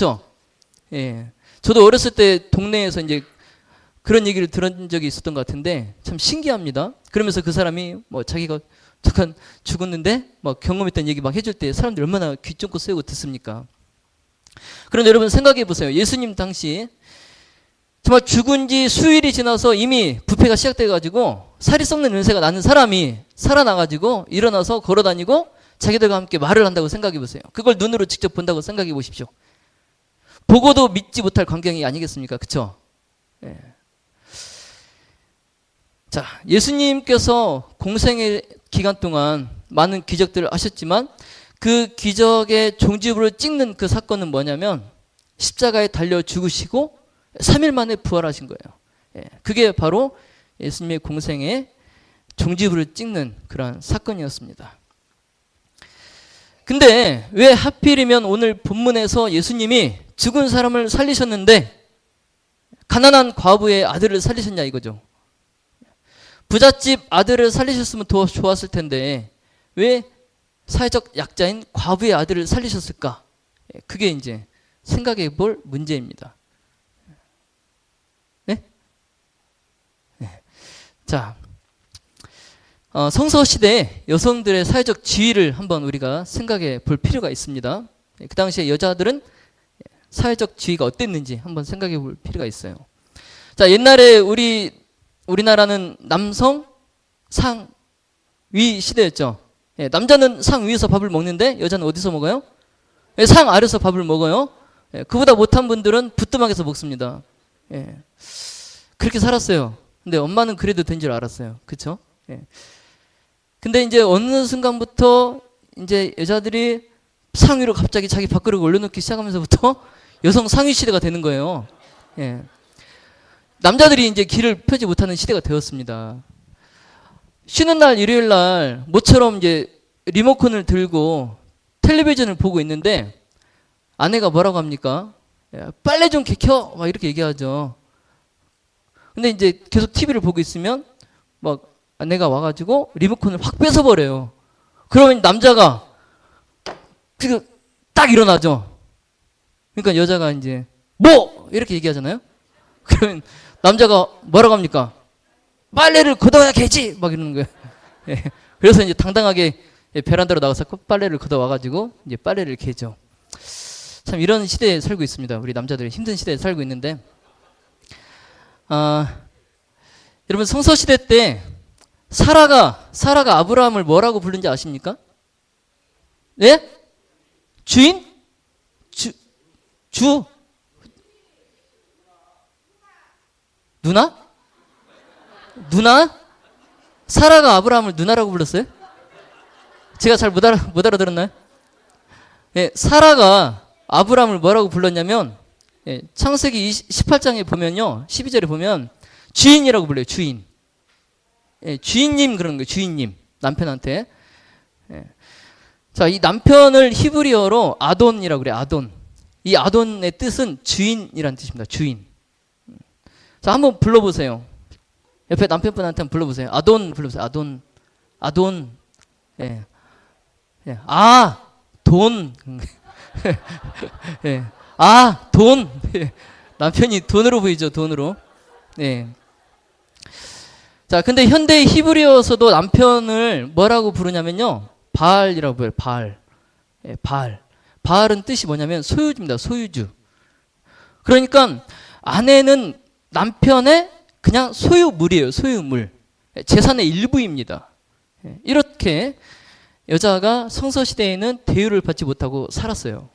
그쵸? 예. 저도 어렸을 때 동네에서 이제 그런 얘기를 들은 적이 있었던 것 같은데 참 신기합니다. 그러면서 그 사람이 뭐 자기가 잠깐 죽었는데 막 경험했던 얘기 막 해줄 때 사람들이 얼마나 귀 쫑긋 세우고 듣습니까? 그런데 여러분 생각해 보세요. 예수님 당시 정말 죽은 지 수일이 지나서 이미 부패가 시작돼 가지고 살이 썩는 냄새가 나는 사람이 살아나 가지고 일어나서 걸어 다니고 자기들과 함께 말을 한다고 생각해 보세요. 그걸 눈으로 직접 본다고 생각해 보십시오. 보고도 믿지 못할 광경이 아니겠습니까? 그쵸? 예. 자, 예수님께서 공생의 기간 동안 많은 기적들을 하셨지만 그 기적의 종지부를 찍는 그 사건은 뭐냐면 십자가에 달려 죽으시고 3일 만에 부활하신 거예요. 예. 그게 바로 예수님의 공생의 종지부를 찍는 그러한 사건이었습니다. 근데 왜 하필이면 오늘 본문에서 예수님이 죽은 사람을 살리셨는데 가난한 과부의 아들을 살리셨냐 이거죠. 부잣집 아들을 살리셨으면 더 좋았을 텐데 왜 사회적 약자인 과부의 아들을 살리셨을까? 그게 이제 생각해 볼 문제입니다. 네? 네. 자, 성서시대에 여성들의 사회적 지위를 한번 우리가 생각해 볼 필요가 있습니다. 그 당시에 여자들은 사회적 지위가 어땠는지 한번 생각해 볼 필요가 있어요. 자, 옛날에 우리나라는 남성 상위 시대였죠. 예, 남자는 상 위에서 밥을 먹는데 여자는 어디서 먹어요? 예, 상 아래서 밥을 먹어요. 예, 그보다 못한 분들은 부뚜막에서 먹습니다. 예, 그렇게 살았어요. 근데 엄마는 그래도 된 줄 알았어요. 그쵸? 예. 근데 이제 어느 순간부터 이제 여자들이 상위로 갑자기 자기 밥그릇을 올려놓기 시작하면서부터 여성 상위 시대가 되는 거예요. 예. 남자들이 이제 길을 펴지 못하는 시대가 되었습니다. 쉬는 날 일요일 날 모처럼 이제 리모컨을 들고 텔레비전을 보고 있는데 아내가 뭐라고 합니까? 빨래 좀 켜! 막 이렇게 얘기하죠. 근데 이제 계속 TV를 보고 있으면 막 아내가 와가지고 리모컨을 확 뺏어버려요. 그러면 남자가 딱 일어나죠. 그러니까 여자가 이제 뭐! 이렇게 얘기하잖아요. 그러면 남자가 뭐라고 합니까? 빨래를 걷어야 개지! 막 이러는 거예요. 예. 그래서 이제 당당하게 베란다로 나가서 빨래를 걷어와가지고 이제 빨래를 개죠. 참 이런 시대에 살고 있습니다. 우리 남자들이 힘든 시대에 살고 있는데, 여러분 성서시대 때 사라가 아브라함을 뭐라고 부른지 아십니까? 예? 주인? 주? 누나? 누나? 사라가 아브라함을 누나라고 불렀어요? 제가 잘 못 알아들었나요? 예, 사라가 아브라함을 뭐라고 불렀냐면, 예, 창세기 18장에 보면요, 12절에 보면 주인이라고 불러요. 주인. 예, 주인님 그러는 거예요. 주인님. 남편한테. 예. 자, 이 남편을 히브리어로 아돈이라고 그래요. 아돈. 이 아돈의 뜻은 주인이라는 뜻입니다. 주인. 자, 한번 불러보세요. 옆에 남편분한테 한번 불러보세요. 아돈 불러보세요. 아돈. 예. 예. 돈. 예. 돈. 예. 남편이 돈으로 보이죠. 돈으로. 예. 자, 근데 현대 히브리어에서도 남편을 뭐라고 부르냐면요. 바알이라고 불러요. 바알. 예, 바알. 바알은 뜻이 뭐냐면 소유주입니다. 소유주. 그러니까 아내는 남편의 그냥 소유물이에요. 소유물. 재산의 일부입니다. 예, 이렇게 여자가 성서시대에는 대우를 받지 못하고 살았어요.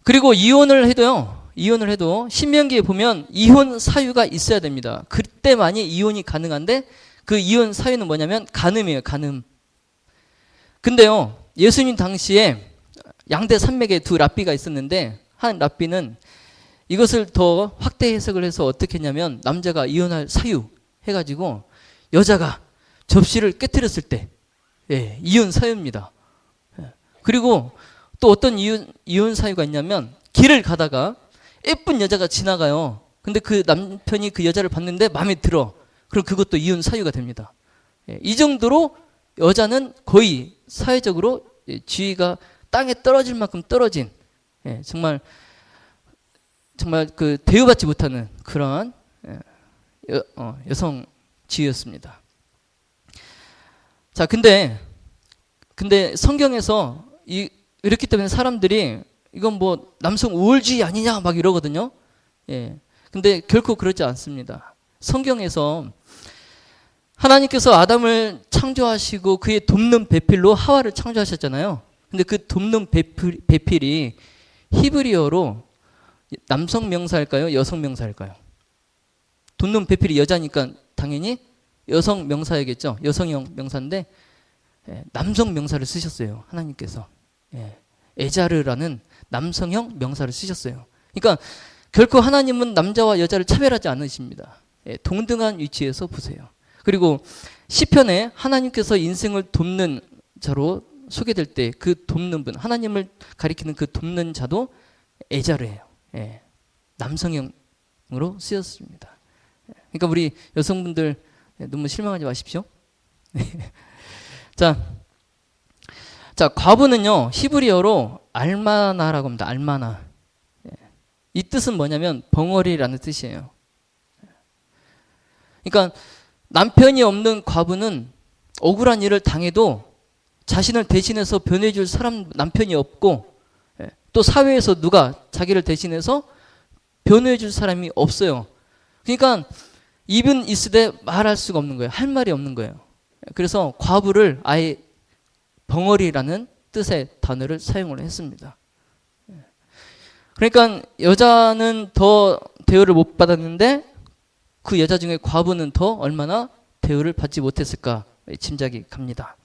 그리고 이혼을 해도 신명기에 보면 이혼 사유가 있어야 됩니다. 그때만이 이혼이 가능한데 그 이혼 사유는 뭐냐면 간음이에요. 간음. 근데요, 예수님 당시에 양대 산맥에 두 랍비가 있었는데 한 랍비는 이것을 더 확대 해석을 해서 어떻게 했냐면 남자가 이혼할 사유 해가지고 여자가 접시를 깨뜨렸을 때, 예, 이혼 사유입니다. 그리고 또 어떤 이혼 사유가 있냐면 길을 가다가 예쁜 여자가 지나가요. 근데 그 남편이 그 여자를 봤는데 마음에 들어. 그럼 그것도 이혼 사유가 됩니다. 예, 이 정도로 여자는 거의 사회적으로 지위가 땅에 떨어질 만큼 떨어진 예, 정말 그 대우받지 못하는 그러한 여성지였습니다. 자, 근데 성경에서 이렇기 때문에 사람들이 이건 뭐 남성 우월주의 아니냐 막 이러거든요. 예. 근데 결코 그렇지 않습니다. 성경에서 하나님께서 아담을 창조하시고 그의 돕는 배필로 하와를 창조하셨잖아요. 근데 그 돕는 배필이 히브리어로 남성 명사일까요? 여성 명사일까요? 돕는 배필이 여자니까 당연히 여성 명사이겠죠. 여성형 명사인데 남성 명사를 쓰셨어요. 하나님께서. 에자르라는 남성형 명사를 쓰셨어요. 그러니까 결코 하나님은 남자와 여자를 차별하지 않으십니다. 동등한 위치에서 보세요. 그리고 시편에 하나님께서 인생을 돕는 자로 소개될 때 그 돕는 분, 하나님을 가리키는 그 돕는 자도 에자르예요. 남성형으로 쓰였습니다. 그러니까 우리 여성분들 너무 실망하지 마십시오. 자, 과부는요 히브리어로 알마나라고 합니다. 알마나. 이 뜻은 뭐냐면 벙어리라는 뜻이에요. 그러니까 남편이 없는 과부는 억울한 일을 당해도 자신을 대신해서 변해줄 사람 남편이 없고 또 사회에서 누가 자기를 대신해서 변호해줄 사람이 없어요. 그러니까 입은 있으되 말할 수가 없는 거예요. 할 말이 없는 거예요. 그래서 과부를 아예 벙어리라는 뜻의 단어를 사용을 했습니다. 그러니까 여자는 더 대우를 못 받았는데 그 여자 중에 과부는 더 얼마나 대우를 받지 못했을까 짐작이 갑니다.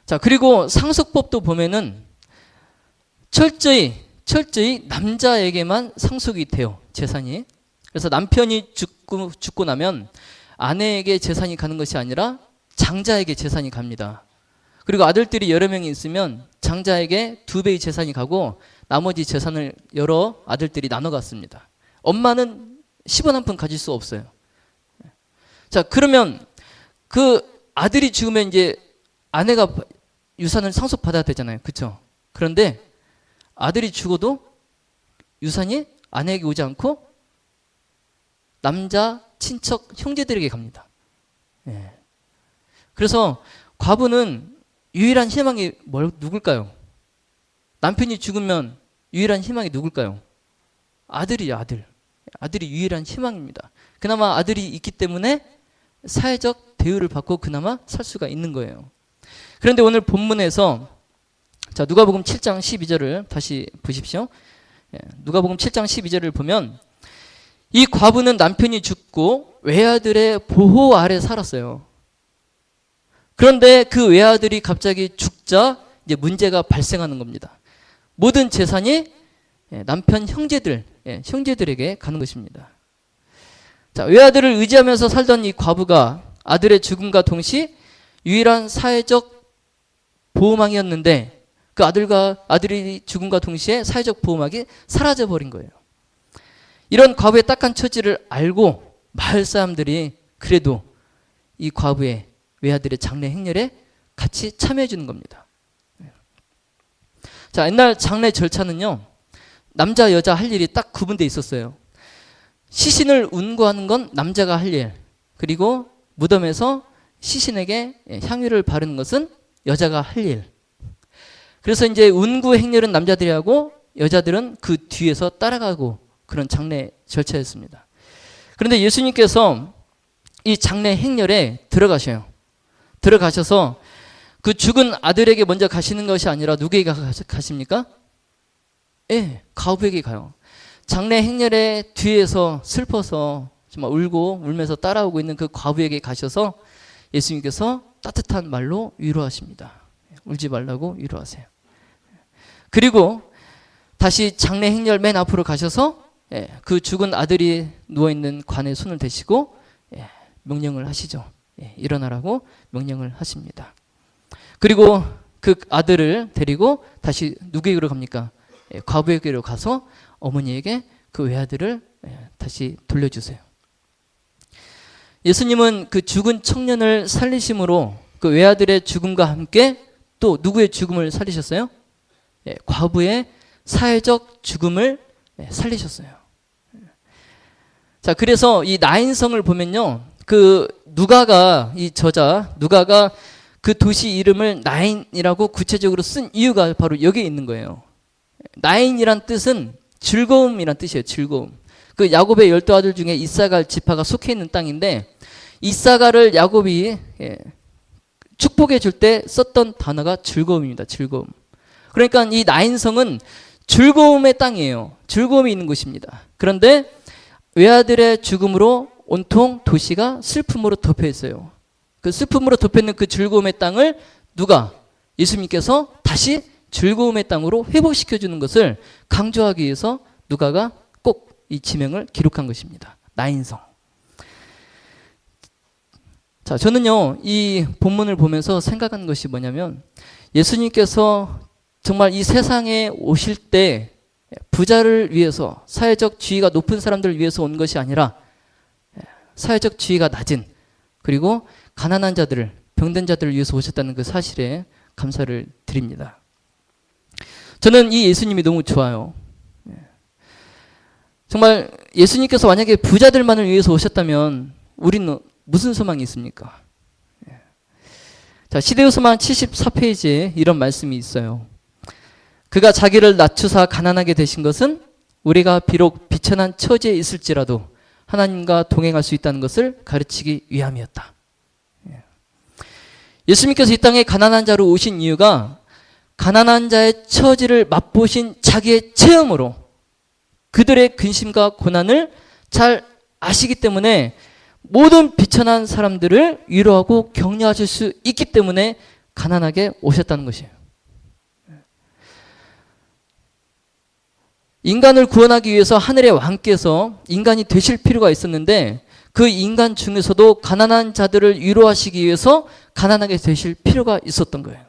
자, 그리고 상속법도 보면은 철저히 남자에게만 상속이 돼요. 재산이. 그래서 남편이 죽고 나면 아내에게 재산이 가는 것이 아니라 장자에게 재산이 갑니다. 그리고 아들들이 여러 명이 있으면 장자에게 2배의 재산이 가고 나머지 재산을 여러 아들들이 나눠 갔습니다. 엄마는 10원 한 푼 가질 수 없어요. 자, 그러면 그 아들이 죽으면 이제 아내가 유산을 상속받아야 되잖아요. 그렇죠? 그런데 아들이 죽어도 유산이 아내에게 오지 않고 남자 친척 형제들에게 갑니다. 그래서 과부는 유일한 희망이 누굴까요? 남편이 죽으면 유일한 희망이 누굴까요? 아들이죠, 아들. 아들이 유일한 희망입니다. 그나마 아들이 있기 때문에 사회적 대우를 받고 그나마 살 수가 있는 거예요. 그런데 오늘 본문에서 자, 누가복음 7장 12절을 다시 보십시오. 누가복음 7장 12절을 보면 이 과부는 남편이 죽고 외아들의 보호 아래 살았어요. 그런데 그 외아들이 갑자기 죽자 이제 문제가 발생하는 겁니다. 모든 재산이 남편 형제들에게 가는 것입니다. 자, 외아들을 의지하면서 살던 이 과부가 아들의 죽음과 동시 유일한 사회적 보호망이었는데 그 아들이 죽음과 동시에 사회적 보호막이 사라져 버린 거예요. 이런 과부의 딱한 처지를 알고 마을 사람들이 그래도 이 과부의 외아들의 장례 행렬에 같이 참여해 주는 겁니다. 자, 옛날 장례 절차는요, 남자 여자 할 일이 딱 구분되어 있었어요. 시신을 운구하는 건 남자가 할 일, 그리고 무덤에서 시신에게 향유를 바르는 것은 여자가 할 일. 그래서 이제 운구 행렬은 남자들이 하고 여자들은 그 뒤에서 따라가고 그런 장례 절차였습니다. 그런데 예수님께서 이 장례 행렬에 들어가셔요. 들어가셔서 그 죽은 아들에게 먼저 가시는 것이 아니라 누구에게 가십니까? 과부에게 가요. 장례 행렬에 뒤에서 슬퍼서 정말 울면서 따라오고 있는 그 과부에게 가셔서 예수님께서 따뜻한 말로 위로하십니다. 울지 말라고 위로하세요. 그리고 다시 장례 행렬 맨 앞으로 가셔서 그 죽은 아들이 누워있는 관에 손을 대시고 명령을 하시죠. 일어나라고 명령을 하십니다. 그리고 그 아들을 데리고 다시 누구에게로 갑니까? 과부에게로 가서 어머니에게 그 외아들을 다시 돌려주세요. 예수님은 그 죽은 청년을 살리심으로 그 외아들의 죽음과 함께 또 누구의 죽음을 살리셨어요? 과부의 사회적 죽음을 살리셨어요. 자, 그래서 이 나인성을 보면요. 그 누가가 이 저자 누가가 그 도시 이름을 나인이라고 구체적으로 쓴 이유가 바로 여기에 있는 거예요. 나인이란 뜻은 즐거움이란 뜻이에요. 즐거움. 그 야곱의 12아들 중에 이사갈 지파가 속해 있는 땅인데 이사갈을 야곱이 축복해 줄 때 썼던 단어가 즐거움입니다. 즐거움. 그러니까 이 나인성은 즐거움의 땅이에요. 즐거움이 있는 곳입니다. 그런데 외아들의 죽음으로 온통 도시가 슬픔으로 덮여 있어요. 그 슬픔으로 덮여 있는 그 즐거움의 땅을 누가? 예수님께서 다시 즐거움의 땅으로 회복시켜 주는 것을 강조하기 위해서 누가가 꼭 이 지명을 기록한 것입니다. 나인성. 자, 저는요, 이 본문을 보면서 생각한 것이 뭐냐면 예수님께서 정말 이 세상에 오실 때 부자를 위해서 사회적 지위가 높은 사람들을 위해서 온 것이 아니라 사회적 지위가 낮은 그리고 가난한 자들을 병든 자들을 위해서 오셨다는 그 사실에 감사를 드립니다. 저는 이 예수님이 너무 좋아요. 정말 예수님께서 만약에 부자들만을 위해서 오셨다면 우리는 무슨 소망이 있습니까? 자, 시대요소망 74페이지에 이런 말씀이 있어요. 그가 자기를 낮추사 가난하게 되신 것은 우리가 비록 비천한 처지에 있을지라도 하나님과 동행할 수 있다는 것을 가르치기 위함이었다. 예수님께서 이 땅에 가난한 자로 오신 이유가 가난한 자의 처지를 맛보신 자기의 체험으로 그들의 근심과 고난을 잘 아시기 때문에 모든 비천한 사람들을 위로하고 격려하실 수 있기 때문에 가난하게 오셨다는 것이에요. 인간을 구원하기 위해서 하늘의 왕께서 인간이 되실 필요가 있었는데 그 인간 중에서도 가난한 자들을 위로하시기 위해서 가난하게 되실 필요가 있었던 거예요.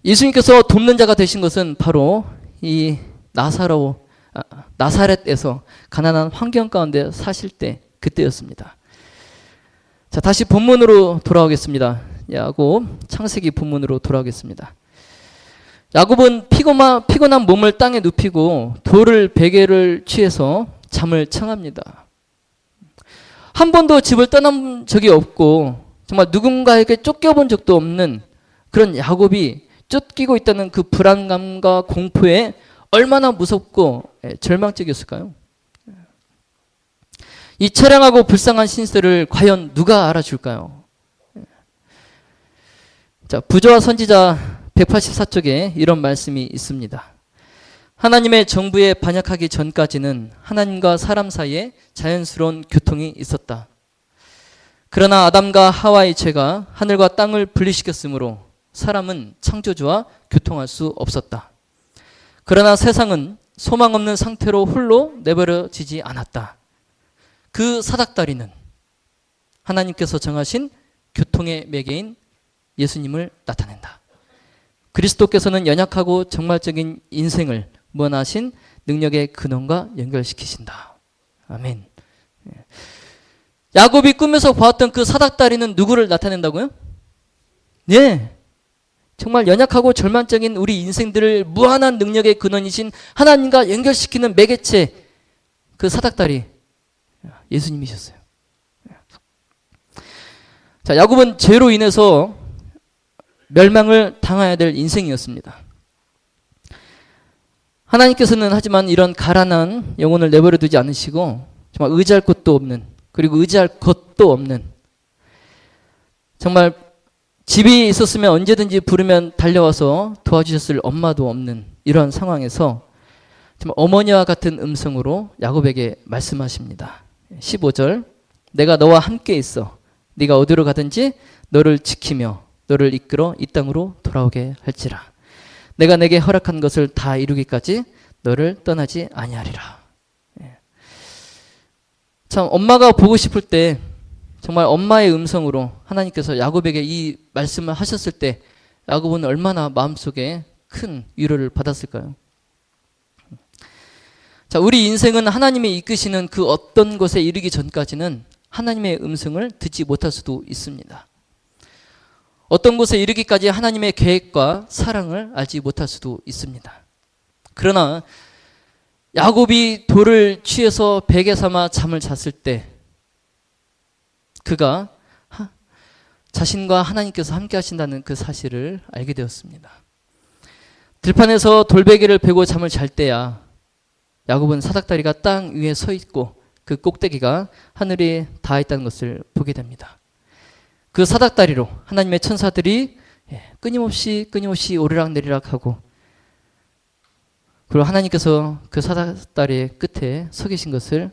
예수님께서 돕는 자가 되신 것은 바로 이 나사렛에서 가난한 환경 가운데 사실 때 그때였습니다. 자, 다시 본문으로 돌아오겠습니다. 야곱 창세기 본문으로 돌아오겠습니다. 야곱은 피곤한 몸을 땅에 눕히고 돌을 베개를 취해서 잠을 청합니다. 한 번도 집을 떠난 적이 없고 정말 누군가에게 쫓겨본 적도 없는 그런 야곱이 쫓기고 있다는 그 불안감과 공포에 얼마나 무섭고 절망적이었을까요? 이 처량하고 불쌍한 신세를 과연 누가 알아줄까요? 자, 부조와 선지자 184쪽에 이런 말씀이 있습니다. 하나님의 정부에 반역하기 전까지는 하나님과 사람 사이에 자연스러운 교통이 있었다. 그러나 아담과 하와의 죄가 하늘과 땅을 분리시켰으므로 사람은 창조주와 교통할 수 없었다. 그러나 세상은 소망 없는 상태로 홀로 내버려지지 않았다. 그 사닥다리는 하나님께서 정하신 교통의 매개인 예수님을 나타낸다. 그리스도께서는 연약하고 정말적인 인생을 무한하신 능력의 근원과 연결시키신다. 아멘. 야곱이 꿈에서 보았던 그 사닥다리는 누구를 나타낸다고요? 네. 정말 연약하고 절망적인 우리 인생들을 무한한 능력의 근원이신 하나님과 연결시키는 매개체, 그 사닥다리 예수님이셨어요. 자, 야곱은 죄로 인해서 멸망을 당해야 될 인생이었습니다. 하나님께서는 하지만 이런 가난한 영혼을 내버려 두지 않으시고 정말 의지할 곳도 없는, 그리고 의지할 것도 없는, 정말 집이 있었으면 언제든지 부르면 달려와서 도와주셨을 엄마도 없는 이런 상황에서 정말 어머니와 같은 음성으로 야곱에게 말씀하십니다. 15절, 내가 너와 함께 있어 네가 어디로 가든지 너를 지키며 너를 이끌어 이 땅으로 돌아오게 할지라. 내가 내게 허락한 것을 다 이루기까지 너를 떠나지 아니하리라. 참, 엄마가 보고 싶을 때 정말 엄마의 음성으로 하나님께서 야곱에게 이 말씀을 하셨을 때 야곱은 얼마나 마음속에 큰 위로를 받았을까요? 자, 우리 인생은 하나님이 이끄시는 그 어떤 곳에 이르기 전까지는 하나님의 음성을 듣지 못할 수도 있습니다. 어떤 곳에 이르기까지 하나님의 계획과 사랑을 알지 못할 수도 있습니다. 그러나 야곱이 돌을 취해서 베개 삼아 잠을 잤을 때 그가 자신과 하나님께서 함께 하신다는 그 사실을 알게 되었습니다. 들판에서 돌베개를 베고 잠을 잘 때야 야곱은 사닥다리가 땅 위에 서 있고 그 꼭대기가 하늘에 닿아 있다는 것을 보게 됩니다. 그 사닥다리로 하나님의 천사들이 끊임없이 오르락내리락 하고, 그리고 하나님께서 그 사닥다리의 끝에 서 계신 것을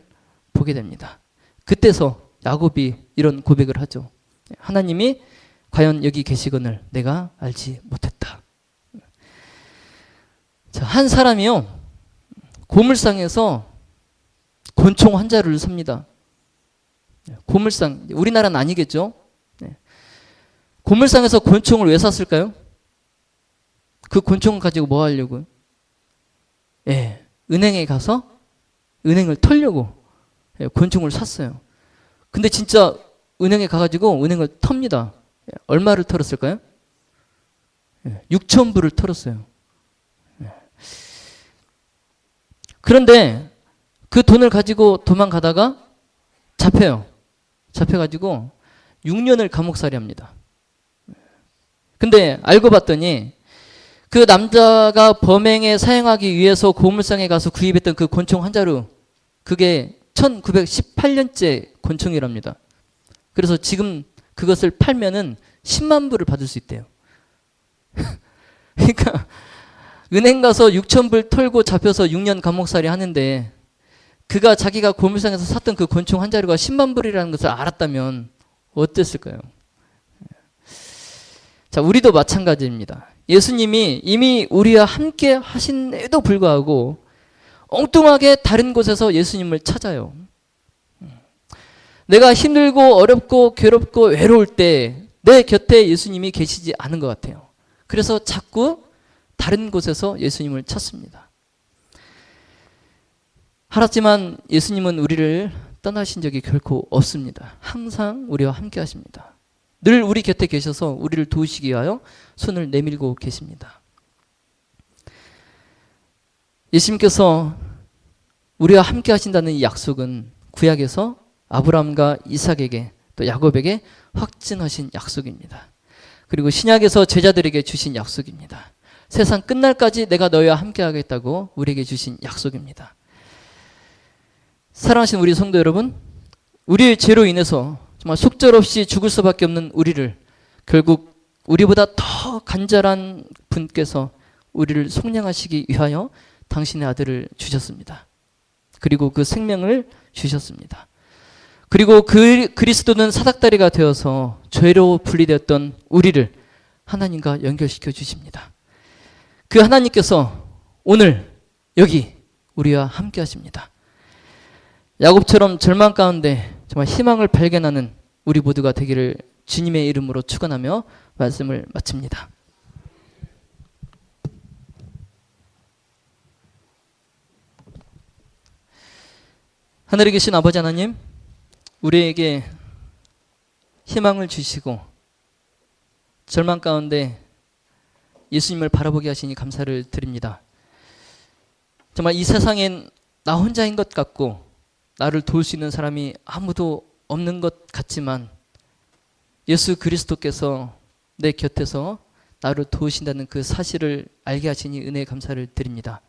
보게 됩니다. 그때서 야곱이 이런 고백을 하죠. 하나님이 과연 여기 계시거늘 내가 알지 못했다. 자, 한 사람이요, 고물상에서 곤충 환자를 섭니다. 고물상, 우리나라는 아니겠죠? 고물상에서 곤충을 왜 샀을까요? 그 곤충을 가지고 뭐 하려고요? 은행에 가서 은행을 털려고 곤충을 샀어요. 근데 진짜 은행에 가가지고 은행을 텁니다. 얼마를 털었을까요? 6,000불을 털었어요. 그런데 그 돈을 가지고 도망가다가 잡혀요. 잡혀가지고 6년을 감옥살이 합니다. 근데 알고 봤더니 그 남자가 범행에 사용하기 위해서 고물상에 가서 구입했던 그 곤충 환자루, 그게 1918년째 곤충이랍니다. 그래서 지금 그것을 팔면은 10만 불을 받을 수 있대요. 그러니까 은행 가서 6,000불 털고 잡혀서 6년 감옥살이 하는데, 그가 자기가 고물상에서 샀던 그 곤충 환자루가 10만 불이라는 것을 알았다면 어땠을까요? 자, 우리도 마찬가지입니다. 예수님이 이미 우리와 함께 하신에도 불구하고 엉뚱하게 다른 곳에서 예수님을 찾아요. 내가 힘들고 어렵고 괴롭고 외로울 때 내 곁에 예수님이 계시지 않은 것 같아요. 그래서 자꾸 다른 곳에서 예수님을 찾습니다. 하지만 예수님은 우리를 떠나신 적이 결코 없습니다. 항상 우리와 함께 하십니다. 늘 우리 곁에 계셔서 우리를 도우시기 위하여 손을 내밀고 계십니다. 예수님께서 우리와 함께 하신다는 이 약속은 구약에서 아브라함과 이삭에게 또 야곱에게 확증하신 약속입니다. 그리고 신약에서 제자들에게 주신 약속입니다. 세상 끝날까지 내가 너희와 함께 하겠다고 우리에게 주신 약속입니다. 사랑하신 우리 성도 여러분, 우리의 죄로 인해서 정말 속절없이 죽을 수밖에 없는 우리를 결국 우리보다 더 간절한 분께서 우리를 속량하시기 위하여 당신의 아들을 주셨습니다. 그리고 그 생명을 주셨습니다. 그리고 그리스도는 사닥다리가 되어서 죄로 분리되었던 우리를 하나님과 연결시켜 주십니다. 그 하나님께서 오늘 여기 우리와 함께 하십니다. 야곱처럼 절망 가운데 정말 희망을 발견하는 우리 모두가 되기를 주님의 이름으로 축원하며 말씀을 마칩니다. 하늘에 계신 아버지 하나님, 우리에게 희망을 주시고 절망 가운데 예수님을 바라보게 하시니 감사를 드립니다. 정말 이 세상엔 나 혼자인 것 같고 나를 도울 수 있는 사람이 아무도 없는 것 같지만 예수 그리스도께서 내 곁에서 나를 도우신다는 그 사실을 알게 하시니 은혜의 감사를 드립니다.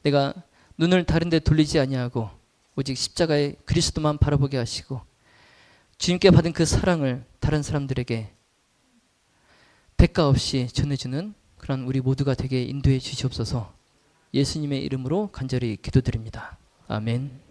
내가 눈을 다른 데 돌리지 아니하고 오직 십자가의 그리스도만 바라보게 하시고 주님께 받은 그 사랑을 다른 사람들에게 대가 없이 전해주는 그런 우리 모두가 되게 인도해 주시옵소서. 예수님의 이름으로 간절히 기도드립니다. 아멘.